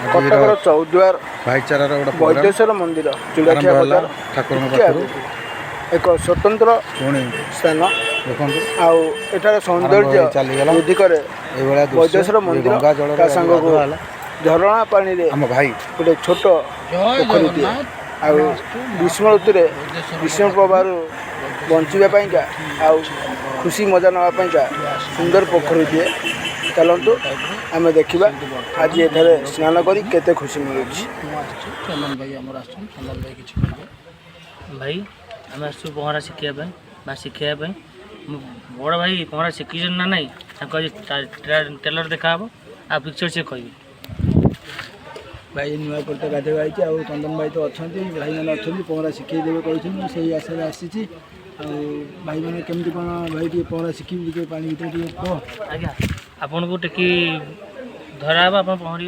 कटकर चौद्वार भाईचारा वैद्येश्वर मंदिर चुड़ाखिया बजार एक स्वतंत्र स्थान आठार सौंदर्य वृद्धि करे वैद्येश्वर मंदिर ता संग झरणा पानी रे गोटे छोट पोखरी ग्रीष्म ऋतु ग्रीष्म प्रभाव बचापा खुशी मजा नापा सुंदर पोखरीटे चलतु आम देखा आज ये स्नान कर केते खुशी मिलूँ चंदन भाई आम चंदन भाई किसी भाई आम आस पहरा शिखापी शिखापी बड़ भाई पहरा शिखी ना ना टेलर देखा आ पिक्चर से कह भाई नुआ पड़ता गाधे आई चंदन भाई तो अच्छा भाई मैंने अच्छा पहरा शिखेदेवे कहते से आशा आसी भाई मैंने केमती कौन भाई टे पहरा शिखी पानी भर कह आज्ञा आपन को टेकी धरा आप पहर